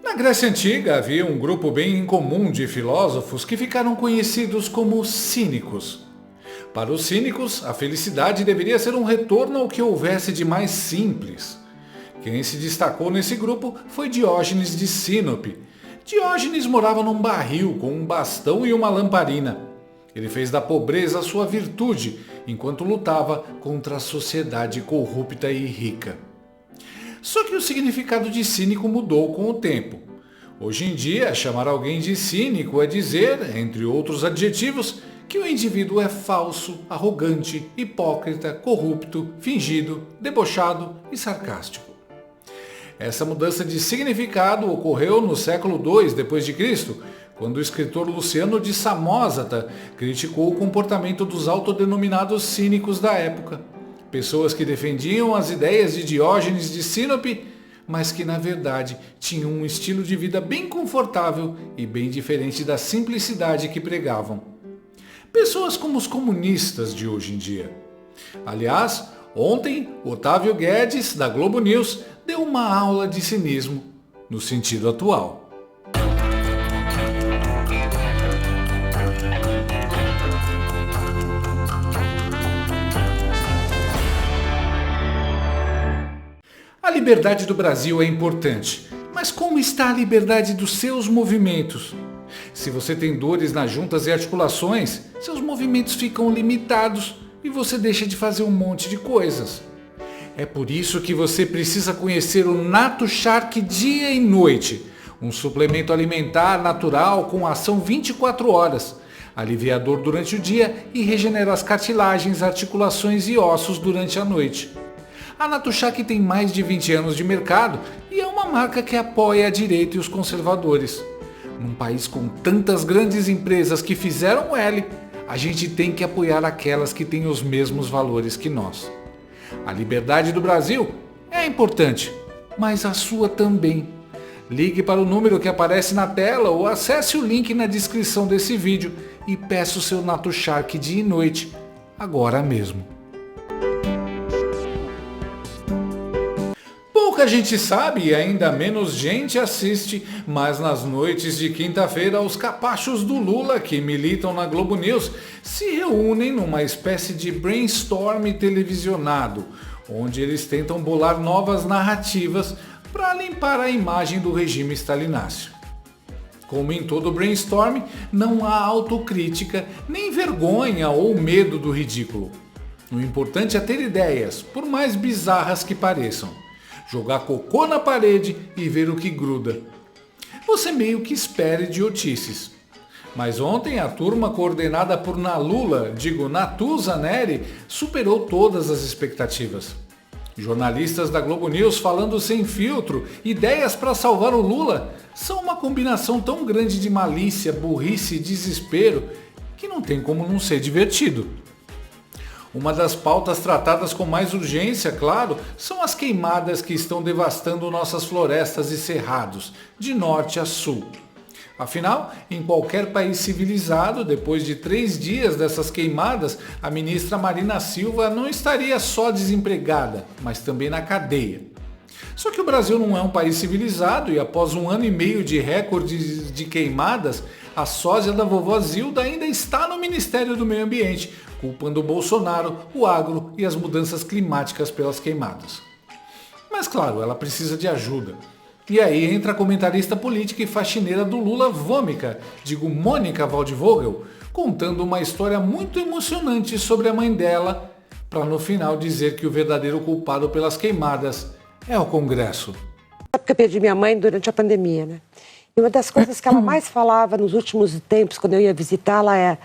Na Grécia Antiga havia um grupo bem incomum de filósofos que ficaram conhecidos como cínicos. Para os cínicos, a felicidade deveria ser um retorno ao que houvesse de mais simples. Quem se destacou nesse grupo foi Diógenes de Sinope. Diógenes morava num barril com um bastão e uma lamparina. Ele fez da pobreza sua virtude, enquanto lutava contra a sociedade corrupta e rica. Só que o significado de cínico mudou com o tempo. Hoje em dia, chamar alguém de cínico é dizer, entre outros adjetivos, que o indivíduo é falso, arrogante, hipócrita, corrupto, fingido, debochado e sarcástico. Essa mudança de significado ocorreu no século II d.C., quando o escritor Luciano de Samosata criticou o comportamento dos autodenominados cínicos da época. Pessoas que defendiam as ideias de Diógenes de Sinope, mas que na verdade tinham um estilo de vida bem confortável e bem diferente da simplicidade que pregavam. Pessoas como os comunistas de hoje em dia. Aliás, ontem, Otávio Guedes, da Globo News, deu uma aula de cinismo no sentido atual. A liberdade do Brasil é importante, mas como está a liberdade dos seus movimentos? Se você tem dores nas juntas e articulações, seus movimentos ficam limitados e você deixa de fazer um monte de coisas. É por isso que você precisa conhecer o Nato Shark dia e noite, um suplemento alimentar natural com ação 24 horas, aliviador durante o dia e regenera as cartilagens, articulações e ossos durante a noite. A Natuchac tem mais de 20 anos de mercado e é uma marca que apoia a direita e os conservadores. Num país com tantas grandes empresas que fizeram L, a gente tem que apoiar aquelas que têm os mesmos valores que nós. A liberdade do Brasil é importante, mas a sua também. Ligue para o número que aparece na tela ou acesse o link na descrição desse vídeo e peça o seu Natuchac dia e noite, agora mesmo. Pouca gente sabe e ainda menos gente assiste, mas nas noites de quinta-feira os capachos do Lula que militam na Globo News se reúnem numa espécie de brainstorm televisionado, onde eles tentam bolar novas narrativas para limpar a imagem do regime stalináceo. Como em todo brainstorm, não há autocrítica, nem vergonha ou medo do ridículo. O importante é ter ideias, por mais bizarras que pareçam. Jogar cocô na parede e ver o que gruda. Você meio que espera idiotices. Mas ontem a turma coordenada por Natuza Neri, superou todas as expectativas. Jornalistas da Globo News falando sem filtro, ideias para salvar o Lula, são uma combinação tão grande de malícia, burrice e desespero que não tem como não ser divertido. Uma das pautas tratadas com mais urgência, claro, são as queimadas que estão devastando nossas florestas e cerrados, de norte a sul. Afinal, em qualquer país civilizado, depois de 3 dias dessas queimadas, a ministra Marina Silva não estaria só desempregada, mas também na cadeia. Só que o Brasil não é um país civilizado e após 1 ano e meio de recordes de queimadas, a sósia da vovó Zilda ainda está no Ministério do Meio Ambiente, culpando o Bolsonaro, o agro e as mudanças climáticas pelas queimadas. Mas claro, ela precisa de ajuda. E aí entra a comentarista política e faxineira do Lula, Mônica Waldvogel, contando uma história muito emocionante sobre a mãe dela, para no final dizer que o verdadeiro culpado pelas queimadas é o Congresso. Porque eu perdi minha mãe durante a pandemia, né? E uma das coisas que ela mais falava nos últimos tempos, quando eu ia visitá-la,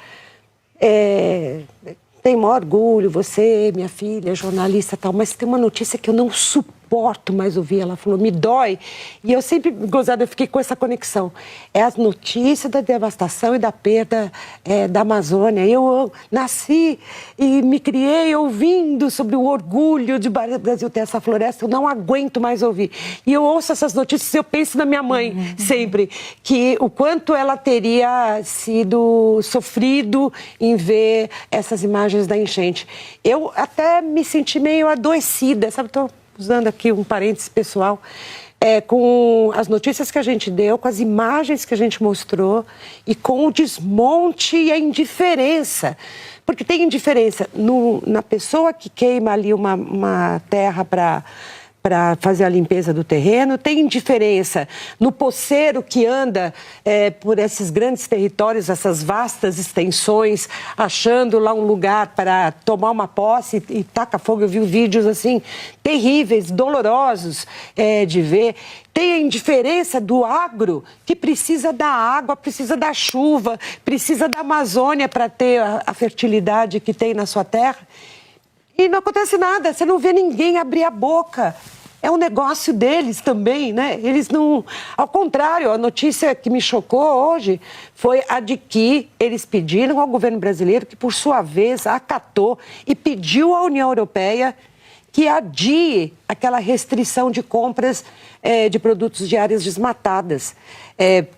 tem maior orgulho, você, minha filha, jornalista e tal, mas tem uma notícia que eu não suporto mais ouvir. Ela falou, me dói. E eu sempre, gozada, eu fiquei com essa conexão. É as notícias da devastação e da perda da Amazônia. Eu nasci e me criei ouvindo sobre o orgulho de Brasil ter essa floresta. Eu não aguento mais ouvir. E eu ouço essas notícias e eu penso na minha mãe, sempre, que o quanto ela teria sido sofrido em ver essas imagens da enchente. Eu até me senti meio adoecida, sabe? Estou usando aqui um parênteses pessoal, com as notícias que a gente deu, com as imagens que a gente mostrou e com o desmonte e a indiferença. Porque tem indiferença na pessoa que queima ali uma terra para fazer a limpeza do terreno, tem indiferença no poceiro que anda por esses grandes territórios, essas vastas extensões, achando lá um lugar para tomar uma posse e taca fogo. Eu vi vídeos assim terríveis, dolorosos de ver. Tem a indiferença do agro, que precisa da água, precisa da chuva, precisa da Amazônia para ter a fertilidade que tem na sua terra. E não acontece nada, você não vê ninguém abrir a boca. É um negócio deles também, né? Eles não... Ao contrário, a notícia que me chocou hoje foi a de que eles pediram ao governo brasileiro, que por sua vez acatou e pediu à União Europeia que adie aquela restrição de compras de produtos de áreas desmatadas,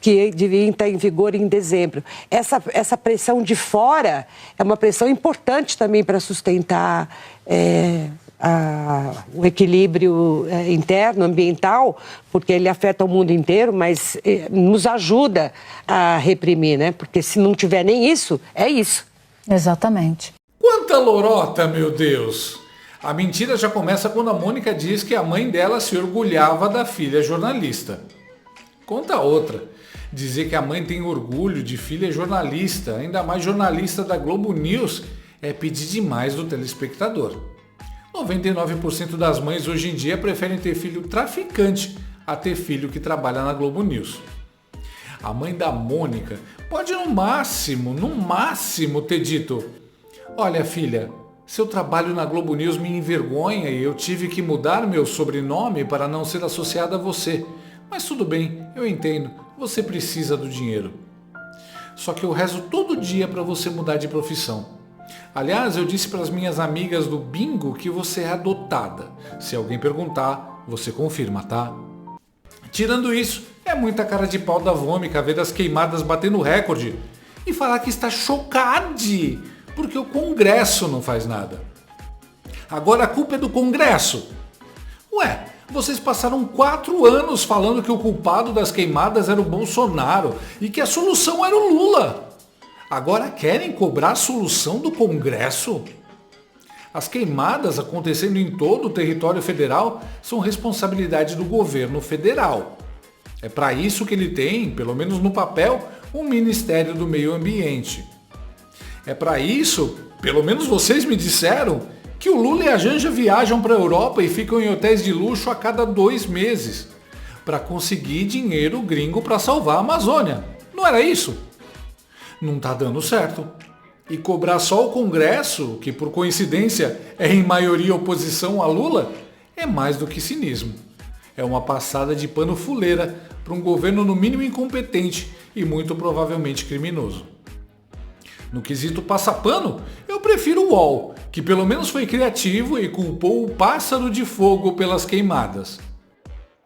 que devia estar em vigor em dezembro. Essa pressão de fora é uma pressão importante também para sustentar o equilíbrio interno, ambiental, porque ele afeta o mundo inteiro, mas nos ajuda a reprimir, né? Porque se não tiver nem isso, é isso. Exatamente. Quanta lorota, meu Deus! A mentira já começa quando a Mônica diz que a mãe dela se orgulhava da filha jornalista. Conta outra. Dizer que a mãe tem orgulho de filha jornalista, ainda mais jornalista da Globo News, é pedir demais do telespectador. 99% das mães hoje em dia preferem ter filho traficante a ter filho que trabalha na Globo News. A mãe da Mônica pode no máximo ter dito: olha filha, seu trabalho na Globo News me envergonha e eu tive que mudar meu sobrenome para não ser associada a você. Mas tudo bem, eu entendo, você precisa do dinheiro. Só que eu rezo todo dia para você mudar de profissão. Aliás, eu disse para as minhas amigas do bingo que você é adotada. Se alguém perguntar, você confirma, tá? Tirando isso, é muita cara de pau da Vômica ver as queimadas batendo recorde e falar que está chocada porque o Congresso não faz nada. Agora a culpa é do Congresso. Ué, vocês passaram 4 anos falando que o culpado das queimadas era o Bolsonaro e que a solução era o Lula. Agora querem cobrar a solução do Congresso? As queimadas acontecendo em todo o território federal são responsabilidade do governo federal. É para isso que ele tem, pelo menos no papel, um Ministério do Meio Ambiente. É para isso, pelo menos vocês me disseram, que o Lula e a Janja viajam para a Europa e ficam em hotéis de luxo a cada 2 meses, para conseguir dinheiro gringo para salvar a Amazônia. Não era isso? Não está dando certo. E cobrar só o Congresso, que por coincidência é em maioria oposição a Lula, é mais do que cinismo. É uma passada de pano fuleira para um governo no mínimo incompetente e muito provavelmente criminoso. No quesito passapano, eu prefiro o UOL, que pelo menos foi criativo e culpou o pássaro de fogo pelas queimadas.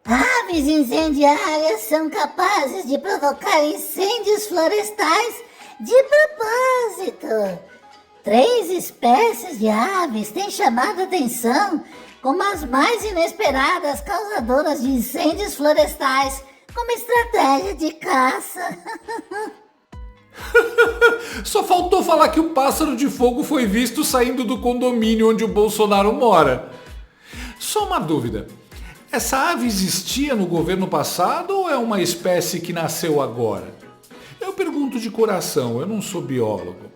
Aves incendiárias são capazes de provocar incêndios florestais de propósito. 3 espécies de aves têm chamado a atenção como as mais inesperadas causadoras de incêndios florestais, como estratégia de caça. Só faltou falar que o pássaro de fogo foi visto saindo do condomínio onde o Bolsonaro mora. Só uma dúvida. Essa ave existia no governo passado ou é uma espécie que nasceu agora? Eu pergunto de coração, eu não sou biólogo.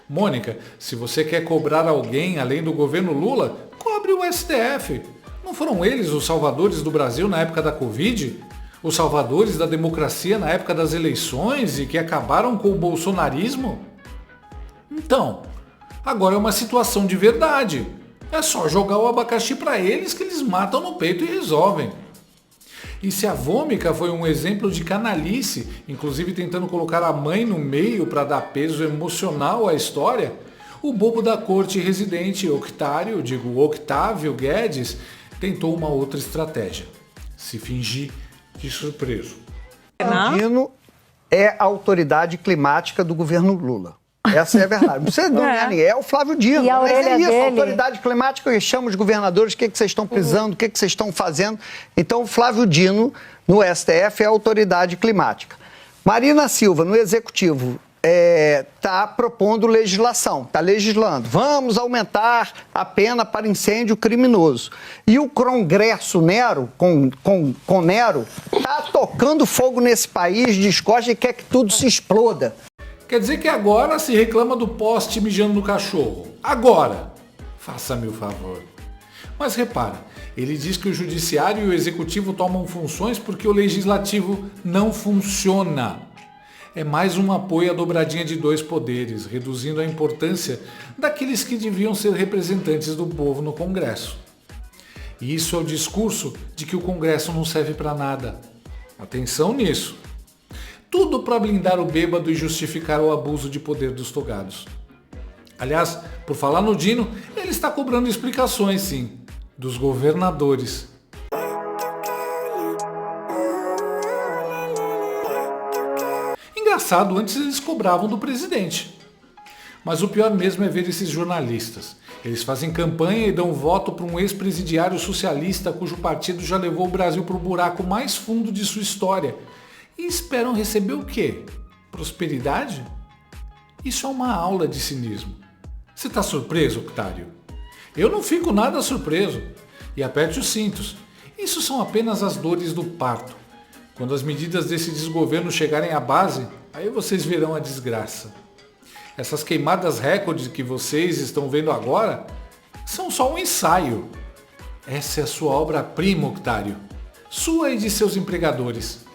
Mônica, se você quer cobrar alguém além do governo Lula, cobre o STF. Não foram eles os salvadores do Brasil na época da Covid? Os salvadores da democracia na época das eleições e que acabaram com o bolsonarismo? Então, agora é uma situação de verdade. É só jogar o abacaxi para eles que eles matam no peito e resolvem. E se a Vômica foi um exemplo de canalice, inclusive tentando colocar a mãe no meio para dar peso emocional à história, o bobo da corte residente Octávio Guedes, tentou uma outra estratégia. Se fingir de surpreso. Dino é a autoridade climática do governo Lula. Essa é a verdade. Você não é o Flávio Dino. E a Mas orelha é isso, dele? a autoridade climática chama os governadores, o que vocês estão precisando, o que vocês estão fazendo. Então, o Flávio Dino, no STF, é a autoridade climática. Marina Silva, no Executivo, está propondo legislação, está legislando. Vamos aumentar a pena para incêndio criminoso. E o Congresso Nero, com Nero, está tocando fogo nesse país, descosta e quer que tudo se exploda. Quer dizer que agora se reclama do poste mijando no cachorro. Agora! Faça-me o favor. Mas repara, ele diz que o Judiciário e o Executivo tomam funções porque o Legislativo não funciona. É mais um apoio à dobradinha de dois poderes, reduzindo a importância daqueles que deviam ser representantes do povo no Congresso. E isso é o discurso de que o Congresso não serve para nada. Atenção nisso. Tudo para blindar o bêbado e justificar o abuso de poder dos togados. Aliás, por falar no Dino, ele está cobrando explicações, sim, dos governadores. Engraçado, antes eles cobravam do presidente. Mas o pior mesmo é ver esses jornalistas. Eles fazem campanha e dão voto para um ex-presidiário socialista cujo partido já levou o Brasil para o buraco mais fundo de sua história. E esperam receber o quê? Prosperidade? Isso é uma aula de cinismo. Você está surpreso, Octário? Eu não fico nada surpreso. E aperte os cintos. Isso são apenas as dores do parto. Quando as medidas desse desgoverno chegarem à base, aí vocês verão a desgraça. Essas queimadas recordes que vocês estão vendo agora são só um ensaio. Essa é a sua obra-prima, Octário. Sua e de seus empregadores.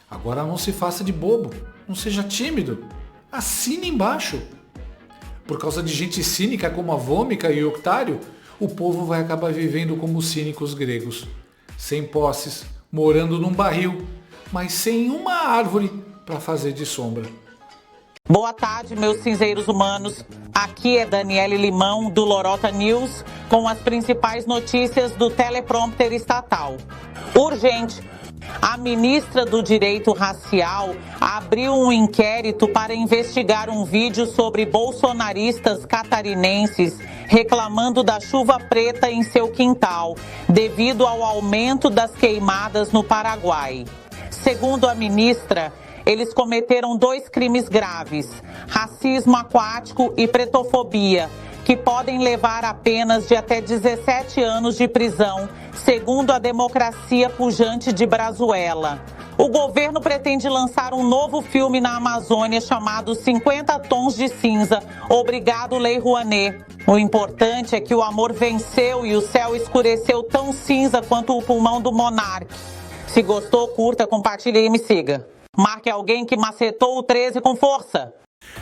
Agora não se faça de bobo, não seja tímido. Assine embaixo. Por causa de gente cínica como a Vômica e o Octário, o povo vai acabar vivendo como os cínicos gregos. Sem posses, morando num barril, mas sem uma árvore para fazer de sombra. Boa tarde, meus cinzeiros humanos. Aqui é Daniele Limão, do Lorota News, com as principais notícias do teleprompter estatal. Urgente! A ministra do Direito Racial abriu um inquérito para investigar um vídeo sobre bolsonaristas catarinenses reclamando da chuva preta em seu quintal, devido ao aumento das queimadas no Paraguai. Segundo a ministra, eles cometeram 2 crimes graves: racismo aquático e pretofobia, que podem levar a penas de até 17 anos de prisão, segundo a Democracia Pujante de Brazuela. O governo pretende lançar um novo filme na Amazônia chamado 50 Tons de Cinza. Obrigado, Lei Rouanet. O importante é que o amor venceu e o céu escureceu tão cinza quanto o pulmão do monarca. Se gostou, curta, compartilhe e me siga. Marque alguém que macetou o 13 com força.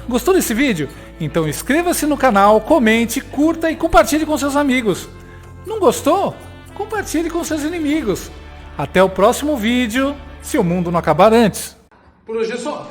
Gostou desse vídeo? Então inscreva-se no canal, comente, curta e compartilhe com seus amigos. Não gostou? Compartilhe com seus inimigos. Até o próximo vídeo, se o mundo não acabar antes. Por hoje é só.